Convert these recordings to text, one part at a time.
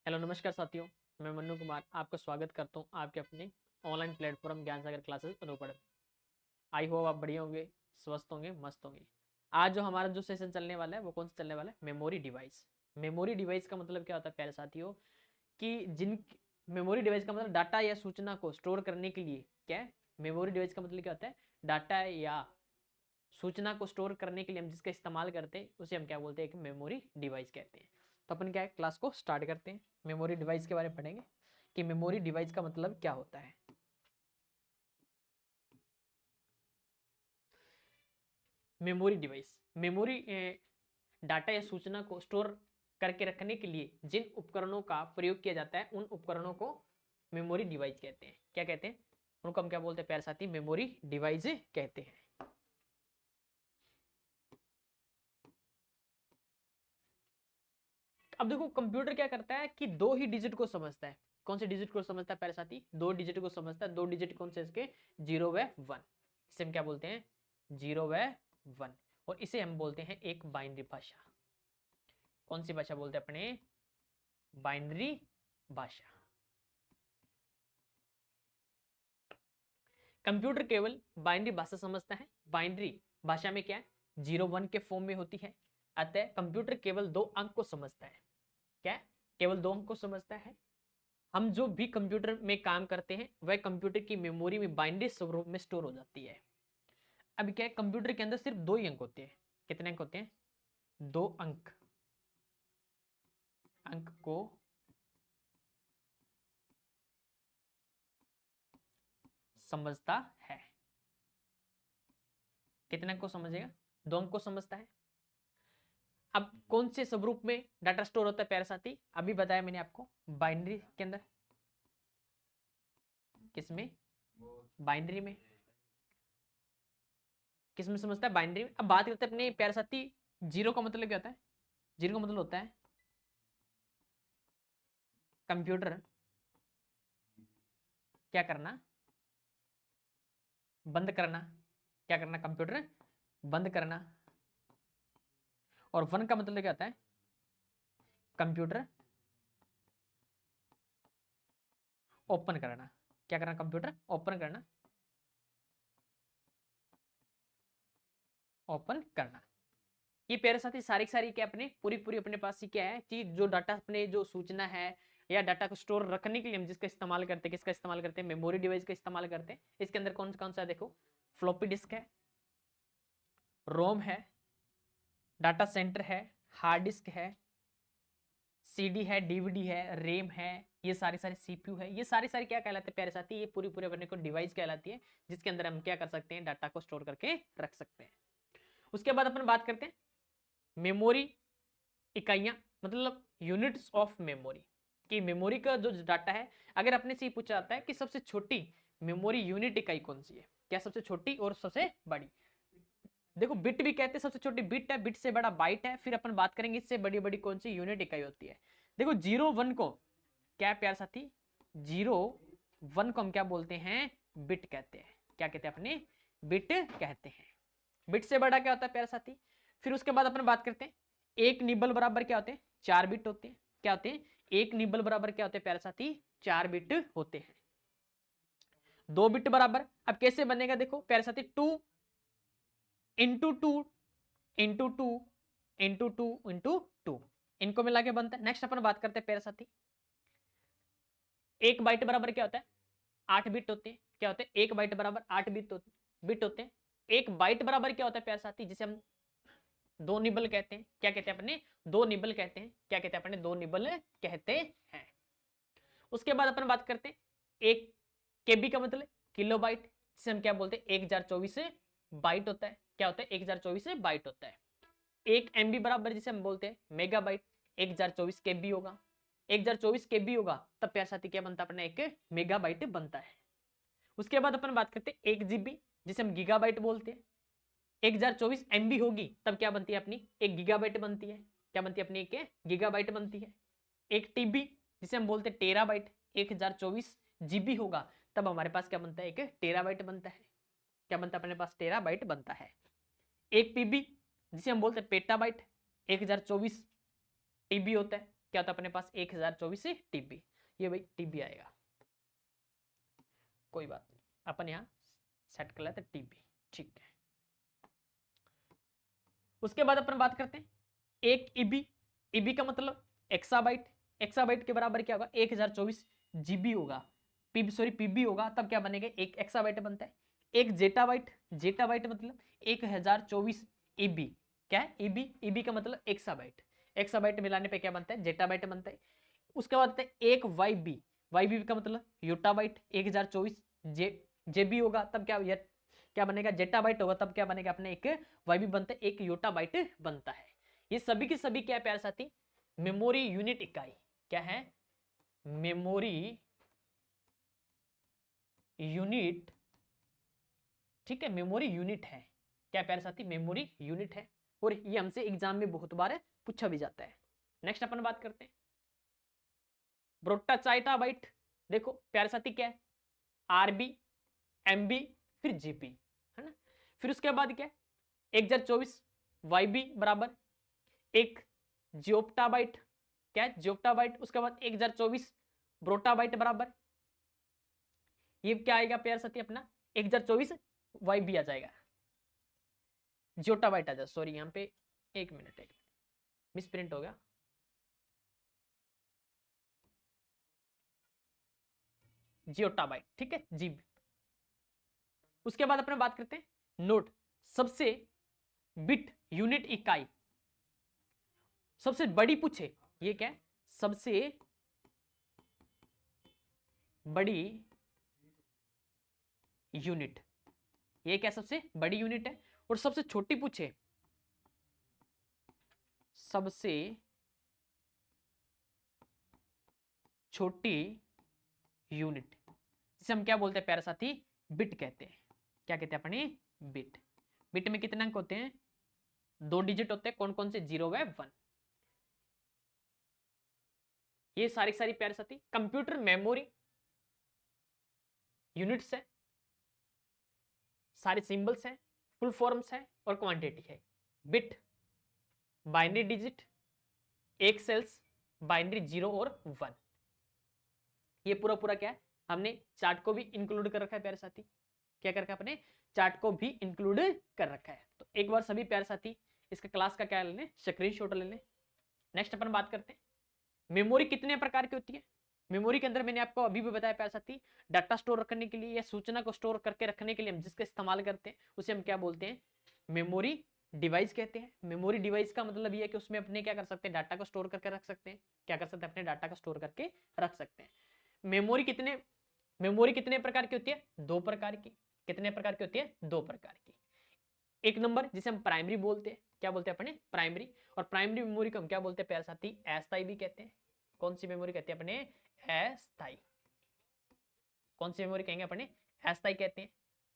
Hello नमस्कार साथियों, मैं मन्नू कुमार आपका स्वागत करता हूं आपके अपने ऑनलाइन प्लेटफॉर्म ज्ञान सागर क्लासेस अनूपढ़। आई होप आप बढ़िया होंगे, स्वस्थ होंगे, मस्त होंगे। आज जो हमारा जो सेशन चलने वाला है वो कौन सा चलने वाला है? Memory device. मेमोरी डिवाइस का मतलब क्या होता है प्यारे साथियों कि जिन मेमोरी डिवाइस का मतलब डाटा या सूचना को स्टोर करने के लिए क्या है? मेमोरी डिवाइस का मतलब क्या होता है? डाटा या सूचना को स्टोर करने के लिए हम जिसका इस्तेमाल करते हैं उसे हम क्या बोलते हैं? एक मेमोरी डिवाइस कहते हैं। तो अपन क्या है, क्लास को स्टार्ट करते हैं। मेमोरी डिवाइस के बारे में पढ़ेंगे कि मेमोरी डिवाइस का मतलब क्या होता है। मेमोरी डिवाइस, मेमोरी डाटा या सूचना को स्टोर करके रखने के लिए जिन उपकरणों का प्रयोग किया जाता है उन उपकरणों को मेमोरी डिवाइस कहते हैं। क्या कहते हैं उनको? हम क्या बोलते हैं प्यारे साथी? मेमोरी डिवाइस कहते हैं। अब देखो कंप्यूटर क्या करता है कि दो ही डिजिट को समझता है। कौन से डिजिट को समझता है प्यारे साथी? दो डिजिट को समझता है। दो डिजिट कौन से इसके? 0 व 1। इसे हम क्या बोलते हैं? 0 व 1। और इसे हम बोलते हैं एक बाइनरी भाषा। कौन सी भाषा बोलते हैं अपने? बाइनरी भाषा। कंप्यूटर केवल बाइनरी भाषा समझता है। बाइनरी भाषा में क्या है? 0 1 के फॉर्म में होती है। अतः कंप्यूटर केवल दो अंक को समझता है। क्या? केवल दो अंक को समझता है। हम जो भी कंप्यूटर में काम करते हैं वह कंप्यूटर की मेमोरी में बाइनरी स्वरूप में स्टोर हो जाती है। अब क्या है, कंप्यूटर के अंदर सिर्फ दो ही अंक होते हैं। कितने अंक होते हैं? दो अंक। अंक को समझता है। कितने अंक को समझेगा? दो अंक को समझता है। अब कौन से स्वरूप में डाटा स्टोर होता है प्यारे साथी? अभी बताया मैंने आपको, बाइनरी के अंदर। किसमें? बाइनरी में। किसमें समझता है? बाइनरी में। अब बात करते हैं अपने प्यारे साथी, जीरो का मतलब क्या होता है? जीरो का मतलब होता है कंप्यूटर क्या करना? बंद करना। क्या करना? कंप्यूटर बंद करना। और 1 का मतलब क्या होता है? कंप्यूटर ओपन करना। क्या करना? कंप्यूटर ओपन करना। ओपन करना। ये प्यारे साथी सारी सारी क्या अपने पूरी पूरी अपने पास ही क्या है चीज, जो डाटा अपने जो सूचना है या डाटा को स्टोर रखने के लिए हम जिसका इस्तेमाल करते हैं, किसका इस्तेमाल करते हैं? मेमोरी डिवाइस का इस्तेमाल करते हैं। इसके अंदर कौन कौन सा है देखो, फ्लॉपी डिस्क है, रोम है, डाटा सेंटर है, हार्ड डिस्क है, सीडी है, डीवीडी है, रैम है, ये सारी सारी सीपीयू है। ये सारी सारी क्या कहलाते हैं प्यारे साथी? ये पूरी पूरी अपने को डिवाइस कहलाती है जिसके अंदर हम क्या कर सकते हैं? डाटा को स्टोर करके रख सकते हैं। उसके बाद अपन बात करते हैं मेमोरी इकाइयां, मतलब यूनिट्स ऑफ मेमोरी। कि मेमोरी का जो डाटा है, अगर अपने से ही पूछा जाता है कि सबसे छोटी मेमोरी यूनिट इकाई कौन सी है, क्या सबसे छोटी और सबसे बड़ी? देखो बिट भी कहते हैं, सबसे छोटी बिट है, बिट से बड़ा बाइट है, फिर अपन बात करेंगे इससे बड़ी बड़ी कौन सी यूनिट इकाई होती है। देखो 0 1 को क्या प्यार साथी? 0 1 को हम क्या बोलते हैं? बिट कहते हैं। क्या कहते हैं अपने? बिट कहते हैं। बिट से बड़ा क्या होता है प्यार साथी? फिर उसके बाद अपन बात करते हैं एक निबल बराबर क्या होते हैं? 4 बिट होते हैं। क्या होते हैं? एक निबल बराबर क्या होते हैं प्यारे साथी? 4 बिट होते हैं। 2 बिट बराबर अब कैसे बनेगा? देखो प्यारे साथी, 2 इंटू 2 इंटू 2 इंटू 2 इंटू 2, इनको मिला के बनता है। नेक्स्ट अपन बात करते हैं प्यारे साथी, एक बाइट बराबर क्या होता है? 8 बिट होते हैं। क्या होते हैं? एक बाइट बराबर 8 बिट होते हैं। एक बाइट बराबर क्या होता है प्यारे साथी? जिसे हम दो निबल कहते हैं। क्या कहते हैं अपने? दो निबल कहते हैं। क्या कहते हैं अपने? दो निबल कहते हैं। उसके बाद अपन बात करते हैं एक केबी का मतलब किलो बाइट, जिसे हम क्या बोलते हैं? 1024 बाइट होता है। क्या होता है? 1024 बाइट होता है। एक एमबी बराबर जिसे हम बोलते हैं मेगा बाइट, 1024 केबी होगा। 1024 केबी होगा तब प्यार साथी क्या बनता है अपना? एक मेगा बाइट बनता है। उसके बाद अपन बात करते हैं 1 GB, जिसे हम गीगाबाइट बोलते हैं। 1024 MB होगी तब क्या बनती है अपनी? एक गीगाबाइट बनती है। क्या बनती है अपनी? एक गीगाबाइट बनती है। एक टीबी जिसे हम बोलते हैं टेराबाइट, 1024 GB होगा तब हमारे पास क्या बनता है? एक टेराबाइट बनता है। क्या बनता है अपने पास? टेराबाइट बनता है। एक पीबी जिसे हम बोलते हैं पेटाबाइट, 1024 टीबी होता है। क्या होता है अपने पास 1024 टीबी, ये भाई टीबी आएगा, कोई बात नहीं, अपन यहाँ सेट कर लेते टीबी, ठीक है। उसके बाद अपन बात करते हैं एक ईबी, ईबी का मतलब एक्साबाइट, एक्साबाइट के बराबर क्या होगा 1024 जीबी होगा, पीबी सॉरी पीबी होगा, तब क्या बनेगा एक एक्साबाइट बनता है। एक जेटाबाइट, जेटाबाइट मतलब 1024 ईबी, क्या है ईबी, ईबी का मतलब एक्साबाइट, एक्साबाइट मिलाने पे क्या बनता है जेटाबाइट बनता है। उसके बाद एक वाईबी, वाईबी का मतलब योटाबाइट 1024 जेबी होगा, तब क्या बनेगा जेटाबाइट होगा, तब क्या बनेगा अपने एक वाईबी बनता है, एक योटाबाइट बनता है। ये सभी के सभी क्या है प्यारे साथी, मेमोरी यूनिट इकाई, क्या है मेमोरी यूनिट, ठीक है मेमोरी यूनिट है, क्या प्यारे साथी मेमोरी यूनिट है, और ये हमसे एग्जाम में बहुत बार पूछा भी जाता है। नेक्स्ट अपन बात करते हैं ब्रोटाचाइटाबाइट, देखो प्यारे साथी क्या है आरबी, एमबी, फिर जीपी, है ना। फिर उसके बाद क्या है 1024 वाईबी बराबर एक जियोप्टाबाइट, क्या है जियोप्टाबाइट, उसके बाद 1024 ब्रोटाबाइट बराबर ये क्या आएगा प्यारे साथी अपना 1024 वाईबी आ जाएगा, जियोटाबाइट आ जाए, सॉरी यहाँ पे एक मिनट मिस प्रिंट हो गया, जियोटाबाइट, ठीक है जीबी। उसके बाद अपने बात करते हैं नोट, सबसे बिट यूनिट इकाई, सबसे बड़ी पूछे ये क्या है सबसे बड़ी यूनिट, ये क्या सबसे बड़ी यूनिट है, और सबसे छोटी पूछे सबसे छोटी यूनिट, जिसे हम क्या बोलते हैं प्यारे साथी बिट कहते हैं, क्या कहते हैं अपने बिट। बिट में कितने अंक होते हैं 2 डिजिट होते हैं, कौन कौन से 0 व 1। ये सारी प्यारे साथी कंप्यूटर मेमोरी यूनिट्स है, सारे सिंबल्स हैं, फुल फॉर्म्स है और क्वांटिटी है। बिट बाइनरी डिजिट, एक सेल्स, बाइनरी 0 और 1, ये पूरा पूरा क्या है हमने चार्ट को भी इंक्लूड कर रखा है प्यारे साथी, क्या कर रखा है अपने चार्ट को भी इंक्लूड कर रखा है। तो एक बार सभी प्यारे साथी इसका क्लास का क्या ले लें स्क्रीनशॉट ले लें। नेक्स्ट अपन बात करते हैं मेमोरी कितने प्रकार की होती है। मेमोरी के अंदर मैंने आपको अभी भी बताया प्यारे साथी डाटा स्टोर करने के लिए या सूचना को स्टोर करके रखने के लिए हम जिसका इस्तेमाल करते हैं उसे हम क्या बोलते हैं मेमोरी डिवाइस कहते हैं। मेमोरी डिवाइस का मतलब ये है कि उसमें अपने क्या कर सकते हैं डाटा को स्टोर करके रख सकते हैं, क्या कर सकते हैं अपने डाटा को स्टोर करके रख सकते हैं। मेमोरी कितने प्रकार की होती है 2 प्रकार की, कितने प्रकार की होती है 2 प्रकार की। एक नंबर जिसे हम प्राइमरी बोलते हैं, क्या बोलते हैं अपने प्राइमरी, और प्राइमरी मेमोरी को हम क्या बोलते हैं प्यारे साथी अस्थायी भी कहते हैं। कौन सी मेमोरी कहते हैं अपने अस्थायी, कौन सी मेमोरी कहेंगे अपने अस्थायी कहते हैं।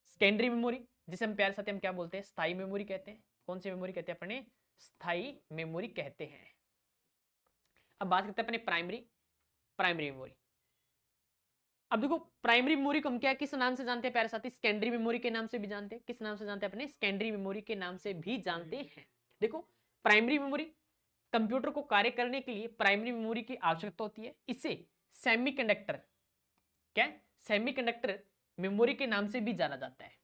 सेकेंडरी मेमोरी जिसे हम प्यारे साथी हम क्या बोलते हैं स्थायी मेमोरी कहते हैं। कौन सी मेमोरी कहते हैं अपने स्थायी मेमोरी कहते हैं। अब बात करते हैं अपने प्राइमरी मेमोरी। अब देखो प्राइमरी मेमोरी को हम क्या किस नाम से जानते हैं प्यारे साथी सेकेंडरी मेमोरी के नाम से भी जानते हैं। किस नाम से जानते हैं अपने सेकेंडरी मेमोरी के नाम से भी जानते हैं। देखो प्राइमरी मेमोरी कंप्यूटर को कार्य करने के लिए प्राइमरी मेमोरी की आवश्यकता होती है। इसे सेमीकंडक्टर, क्या सेमीकंडक्टर मेमोरी के नाम से भी जाना जाता है।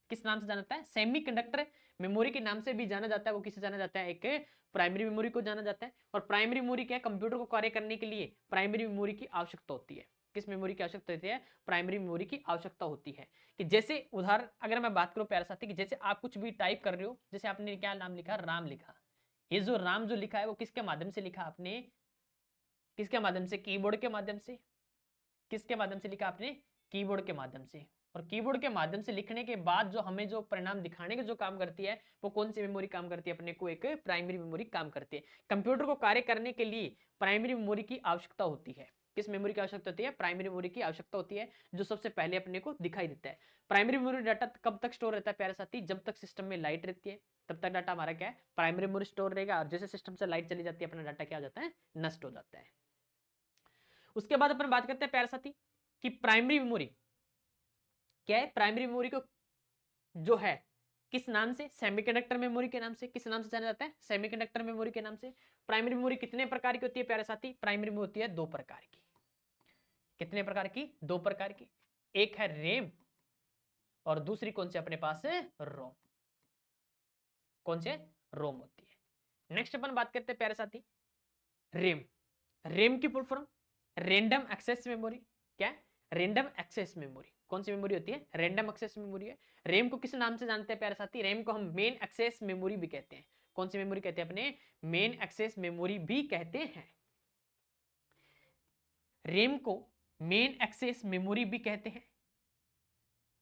किस नाम से जाना जाता है सेमीकंडक्टर मेमोरी के नाम से भी जाना जाता है। वो किसे जाना जाता है एक प्राइमरी मेमोरी को जाना जाता है। और प्राइमरी मेमोरी क्या है कंप्यूटर को कार्य करने के लिए प्राइमरी मेमोरी की आवश्यकता होती है। किस मेमोरी की आवश्यकता होती है प्राइमरी मेमोरी की आवश्यकता होती है। कि जैसे उदाहरण अगर मैं बात करूं प्यारे साथी कि जैसे आप कुछ भी टाइप कर रहे हो, जैसे आपने क्या नाम लिखा राम लिखा, ये जो राम जो लिखा है वो किसके माध्यम से लिखा आपने, किसके माध्यम से कीबोर्ड के माध्यम से, किसके माध्यम से लिखा आपने कीबोर्ड के माध्यम से। और कीबोर्ड के माध्यम से लिखने के बाद जो हमें जो परिणाम दिखाने के जो काम करती है वो कौन सी मेमोरी काम करती है अपने को एक प्राइमरी मेमोरी काम करती है। कंप्यूटर को कार्य करने के लिए प्राइमरी मेमोरी की आवश्यकता होती है। किस मेमोरी की आवश्यकता होती है प्राइमरी मेमोरी की आवश्यकता होती है जो सबसे पहले अपने को दिखाई देता है। प्राइमरी मेमोरी डाटा कब तक स्टोर रहता है प्यारे साथी जब तक सिस्टम में लाइट रहती है तब तक डाटा हमारा क्या है प्राइमरी मेमोरी स्टोर रहेगा। और जैसे सिस्टम से लाइट चली जाती है अपना डाटा क्या हो जाता है नष्ट हो जाता है। उसके बाद अपन बात करते हैं प्यारे साथी कि प्राइमरी मेमोरी क्या है। प्राइमरी मेमोरी को जो है किस नाम से? सेमीकंडक्टर मेमोरी के नाम से। किस नाम से जाना जाता है? सेमीकंडक्टर मेमोरी के नाम से। प्राइमरी मेमोरी कितने प्रकार की होती है प्यारे साथी? प्राइमरी में होती है 2 प्रकार की। कितने प्रकार की? 2 प्रकार की। एक है रैम और दूसरी कौन सी अपने पास है? रोम। कौन से? रोम होती है। नेक्स्ट अपन बात करते हैं प्यारे साथी रैम। रैम की full form random access memory. क्या? Random access memory. कौन सी मेमोरी होती है? रैंडम एक्सेस मेमोरी है। रैम को किस नाम से जानते हैं प्यारे साथी? रैम को हम मेन एक्सेस मेमोरी भी कहते हैं। कौन सी मेमोरी कहते हैं? अपने मेन एक्सेस मेमोरी भी कहते हैं। रैम को मेन एक्सेस मेमोरी भी कहते हैं।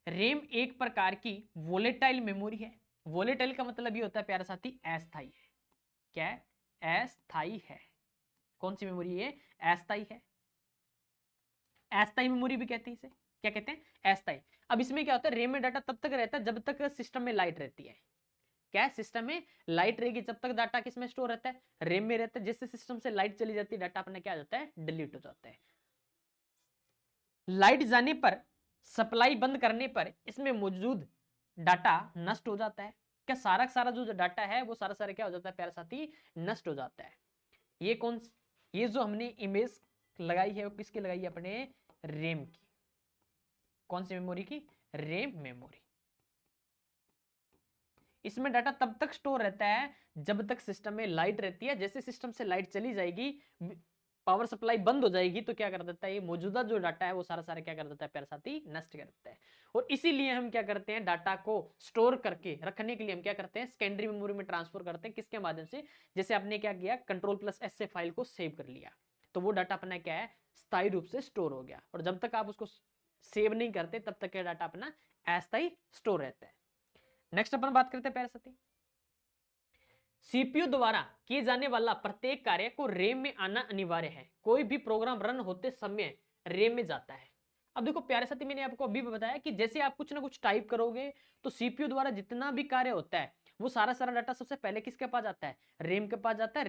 रैम एक प्रकार की वोलेटाइल मेमोरी है। वोलेटाइल का मतलब ये होता है प्यारे साथी अस्थाई है। क्या है? अस्थाई है। कौन सी मेमोरी है? अस्थाई है। अस्थाई मेमोरी भी कहते हैं इसे। क्या कहते हैं? अस्थाई। अब इसमें क्या होता है? रैम में डाटा तब तक रहता है जब तक सिस्टम में लाइट रहती है। क्या? सिस्टम में लाइट रहेगी जब तक डाटा किसमें स्टोर रहता है? रैम में रहता है। जैसे सिस्टम से लाइट चली जाती है डाटा अपना क्या हो जाता है? डिलीट हो जाता है। लाइट जाने पर, सप्लाई बंद करने पर इसमें मौजूद डाटा नष्ट हो जाता है। क्या? सारा सारा जो डाटा है वो सारा सारा क्या हो जाता है प्यारे साथी? नष्ट हो जाता है। ये जो हमने इमेज लगाई है वो किसकी लगाई है? अपने रैम की। कौन सी मेमोरी की? RAM memory. इसमें डाटा तब तक स्टोर रहता है जब तक सिस्टम में लाइट रहती है। जैसे सिस्टम से लाइट चली जाएगी, पावर सप्लाई बंद हो जाएगी, तो क्या कर देता है? ये मौजूदा जो डाटा है वो सारा सारा क्या कर देता है प्यारे साथी? नष्ट कर देता है। और इसीलिए हम क्या करते हैं? डाटा को स्टोर करके रखने के लिए हम क्या करते हैं? सेकेंडरी मेमोरी में ट्रांसफर करते हैं। किसके माध्यम से? जैसे आपने क्या किया? Ctrl+S से फाइल को सेव कर लिया, तो वो डाटा अपना क्या है? स्थायी रूप से स्टोर हो गया। और जब तक आप उसको सेव नहीं करते तब तक क्या डाटा अपना अस्थायी स्टोर रहता है। नेक्स्ट अपन बात करते हैं प्यारे साथी सीपीयू द्वारा किए जाने वाला प्रत्येक कार्य को रैम में आना अनिवार्य है। कोई भी प्रोग्राम रन होते समय रैम में जाता है। अब देखो प्यारे साथी, मैंने आपको अभी बताया कि जैसे आप कुछ ना कुछ टाइप करोगे तो सीपीयू द्वारा जितना भी कार्य होता है वो सारा सारा डाटा सबसे पहले किसके पास जाता है? रैम के पास जाता है।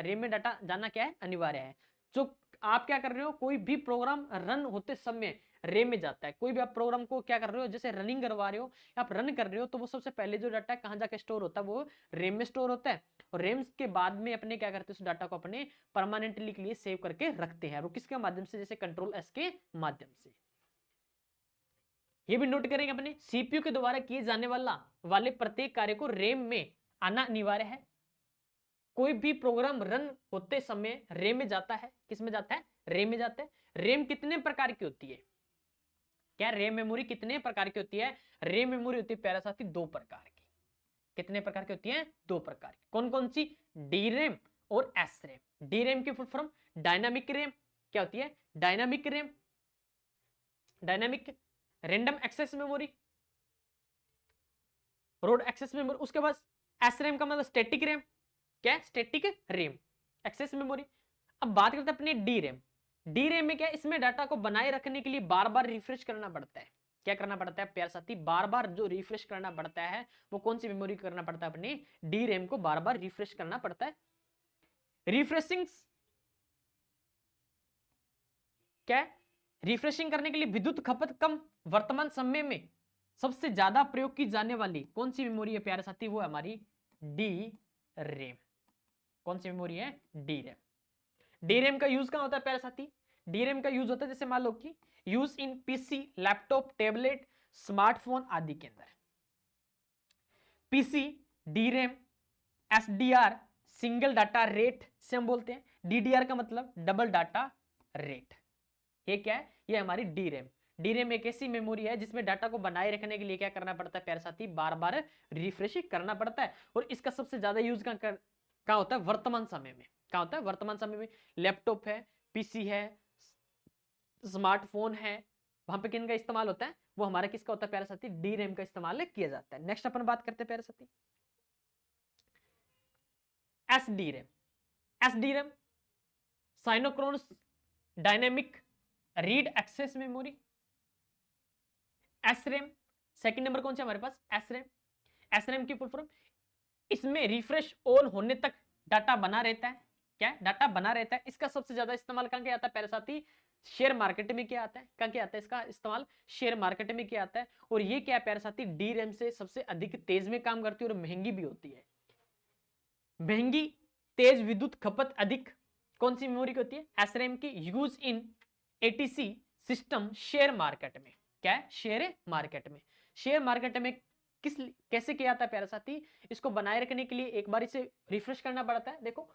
रैम में डाटा जाना क्या है? अनिवार्य है। जो आप क्या कर रहे हो? कोई भी प्रोग्राम रन होते समय रैम में जाता है। कोई भी आप प्रोग्राम को क्या कर रहे हो? जैसे रनिंग करवा रहे हो, आप रन कर रहे हो, तो वो सबसे पहले जो डाटा है कहाँ जाके स्टोर होता है? वो रैम में स्टोर होता है। और रैम के बाद में अपने क्या करते हैं? उस डाटा को अपने परमानेंटली के लिए सेव करके रखते हैं। वो किसके माध्यम से? जैसे Ctrl+S के माध्यम से। ये भी नोट करेंगे अपने, सीपीयू के द्वारा किए जाने वाले प्रत्येक कार्य को रैम में आना अनिवार्य है। कोई भी प्रोग्राम रन होते समय रैम में जाता है। किस में जाता है? रैम में जाता है। रैम कितने प्रकार की होती है? क्या? रैम मेमोरी कितने प्रकार की होती है? रैम मेमोरी होती है प्यारे साथी 2 प्रकार की। कितने प्रकार की होती है? 2 प्रकार की। कौन कौन सी? डी रैम और एस रैम। डी रैम की फुल फॉर्म डायनामिक रैम। क्या होती है? Dynamic RAM, dynamic random access memory, road access memory. उसके बाद एस रैम का मतलब स्टैटिक रैम। क्या? Static RAM access memory. अब बात करते हैं अपने डी रैम। डी रैम में क्या? इसमें डाटा को बनाए रखने के लिए बार बार रिफ्रेश करना पड़ता है। क्या करना पड़ता है प्यारे साथी? बार बार जो रिफ्रेश करना पड़ता है वो कौन सी मेमोरी करना पड़ता है? अपने डी रैम को बार बार रिफ्रेश करना पड़ता है। रिफ्रेशिंग क्या है? रिफ्रेशिंग करने के लिए विद्युत खपत कम। वर्तमान समय में सबसे ज्यादा प्रयोग की जाने वाली कौन सी मेमोरी है प्यारे साथी? वो है हमारी डी रैम। कौन सी मेमोरी है? D RAM. डी रैम का यूज कहां होता है प्यारे साथी? डी रैम का यूज होता है जैसे मान लो कि use in PC, laptop, tablet, smartphone आदि के अंदर। PC, D RAM, SDR single data rate से हम बोलते हैं। डीडीआर का मतलब डबल डाटा रेट। ये क्या है? ये हमारी डी रैम। डी रैम एक ऐसी मेमोरी है जिसमें डाटा को बनाए रखने के लिए क्या करना पड़ता है प्यारे साथी? बार बार रिफ्रेश करना पड़ता है। और इसका सबसे ज्यादा यूज कहाँ होता है? वर्तमान समय में। कहाँ होता है? वर्तमान समय में। लैपटॉप है, पीसी है, स्मार्टफोन है, वहां पे किन का इस्तेमाल होता है? वो हमारा किसका होता है प्यारे साथी? डी रैम का इस्तेमाल किया जाता है। नेक्स्ट अपन बात करते हैं प्यारे साथी S D RAM. S D RAM synchronous dynamic read access memory. S RAM second number कौन सा हमारे पास? S RAM. एस रैम की फुल फॉर्म, इसमें रिफ्रेश ऑन होने तक डाटा बना रहता है। क्या? डाटा बना रहता है। इसका सबसे ज्यादा इस्तेमाल कहां किया जाता है प्यारे साथी? शेयर मार्केट में क्या आता है, क्या आता है इसका इस्तेमाल, शेयर मार्केट में क्या आता है। और ये क्या है प्यारे साथी, डी रैम से सबसे अधिक तेज में काम करती है और महंगी भी होती है। महंगी, तेज विद्युत खपत अधिक कौन सी मेमोरी की होती है, एसरैम की, use in ATC system share market में। क्या है, शेयर मार्केट में। शेयर मार्केट में कैसे किया जाता है प्यारे साथी, इसको बनाए रखने के लिए एक बार इसे रिफ्रेश करना पड़ता है। देखो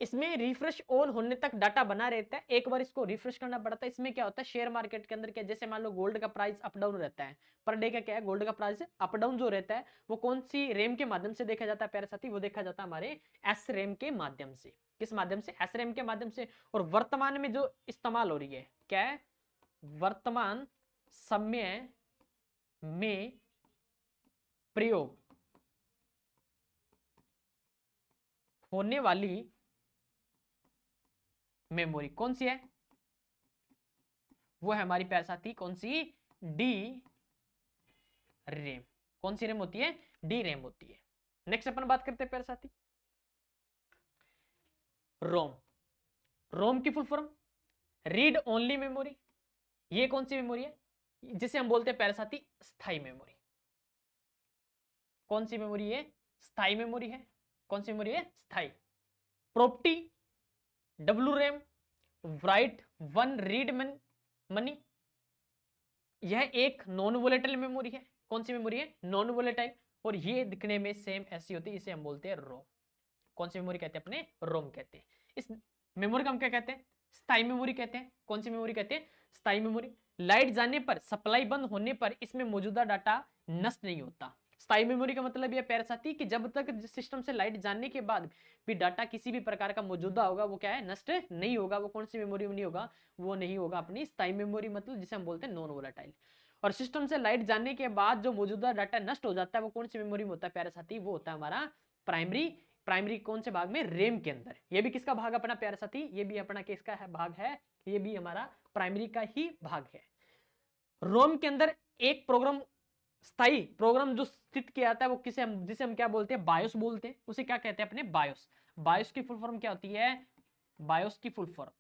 इसमें रिफ्रेश ऑन होने तक डाटा बना रहता है, एक बार इसको रिफ्रेश करना पड़ता है। इसमें क्या होता है, शेयर मार्केट के अंदर क्या, जैसे मान लो गोल्ड का प्राइस अप डाउन रहता है, पर डे का क्या है, गोल्ड का प्राइस अप डाउन जो रहता है वो कौन सी रैम के माध्यम से देखा जाता है प्यारे साथी, वो देखा जाता है हमारे एस रैम के माध्यम से। किस माध्यम से, एस रैम के माध्यम से। और वर्तमान में जो इस्तेमाल हो रही है, क्या है, वर्तमान समय में प्रयोग होने वाली मेमोरी कौन सी है, वो है हमारी प्यारे साथी कौन सी, डी रैम। कौन सी रैम होती है, डी रैम होती है। नेक्स्ट अपन बात करते हैं प्यारे साथी, रोम। रोम की full form read only memory. ये कौन सी मेमोरी है, जिसे हम बोलते हैं प्यारे साथी स्थायी मेमोरी। कौन सी मेमोरी है, स्थायी मेमोरी है। कौन सी मेमोरी है, स्थायी। Property W RAM, right one read money. यह एक नॉन वोलेटाइल मेमोरी है। कौन सी मेमोरी है, नॉन वोलेटाइल। और ये दिखने में सेम ऐसी होती है, इसे हम बोलते हैं रोम। कौन सी मेमोरी कहते हैं, अपने रोम कहते हैं। इस मेमोरी का हम क्या कहते हैं, स्थायी मेमोरी कहते हैं। कौन सी मेमोरी कहते हैं, स्थायी मेमोरी। लाइट जाने पर, सप्लाई बंद होने पर इसमें मौजूदा डाटा नष्ट नहीं होता। स्थायी मेमोरी का मतलब यह प्यारे साथी कि जब तक सिस्टम से लाइट जाने के बाद भी डाटा किसी भी प्रकार का मौजूदा होगा, वो क्या है, नष्ट नहीं होगा। वो कौन सी मेमोरी में नहीं होगा, वो नहीं होगा अपनी स्थायी मेमोरी, मतलब जिसे हम बोलते हैं नॉन वोलेटाइल। और सिस्टम से लाइट जाने के बाद जो मौजूदा डाटा नष्ट हो जाता है, वो कौन सी मेमोरी में होता है प्यारे साथी, वो होता है हमारा प्राइमरी। प्राइमरी कौन से भाग में, रैम के अंदर। ये भी किसका भाग अपना प्यारे साथी, ये भी अपना किसका है, भाग है, ये भी हमारा प्राइमरी का ही भाग है। रोम के अंदर एक प्रोग्राम, स्थायी प्रोग्राम जो स्थित किया जाता है, वो जिसे हम क्या बोलते हैं, बायोस बोलते हैं। उसे क्या कहते हैं अपने, बायोस। बायोस की फुल फॉर्म क्या होती है, बायोस की full form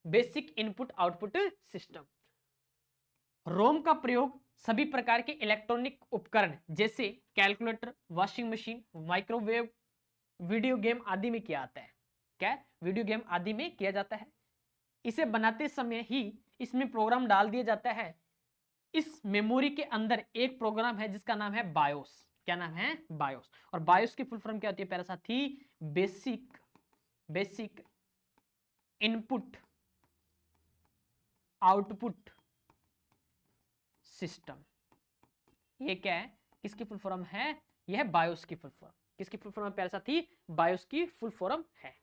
basic input output system. ROM का प्रयोग सभी प्रकार के इलेक्ट्रॉनिक उपकरण जैसे calculator, washing machine, microwave, video game आदि में किया जाता है। क्या, वीडियो गेम आदि में किया जाता है। इसे बनाते समय ही इसमें प्रोग्राम डाल दिया जाता है। इस मेमोरी के अंदर एक प्रोग्राम है जिसका नाम है बायोस। क्या नाम है, बायोस। और बायोस की फुल फॉर्म क्या होती है प्यारे साथी, बेसिक इनपुट आउटपुट सिस्टम। ये क्या है, किसकी फुल फॉर्म है, यह है बायोस की फुल फॉर्म। किसकी फुल फॉर्म है प्यारे साथी, बायोस की फुल फॉर्म है।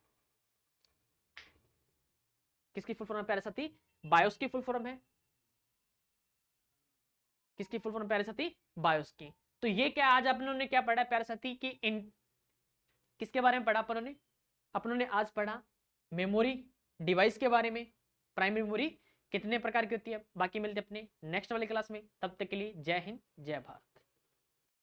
किसकी फुल फॉर्म है प्यारे साथी, बायोस की फुल फॉर्म है। किसकी फुल फॉर्म प्यारे साथी, बायोस की। तो ये क्या आज अपनों ने क्या पढ़ा प्यारे साथी कि किसके बारे में पढ़ा अपनों ने आज पढ़ा मेमोरी डिवाइस के बारे में। प्राइमरी मेमोरी कितने प्रकार की होती है, बाकी मिलते अपने नेक्स्ट वाली क्लास में। तब तक के लिए जय हिंद जय भारत।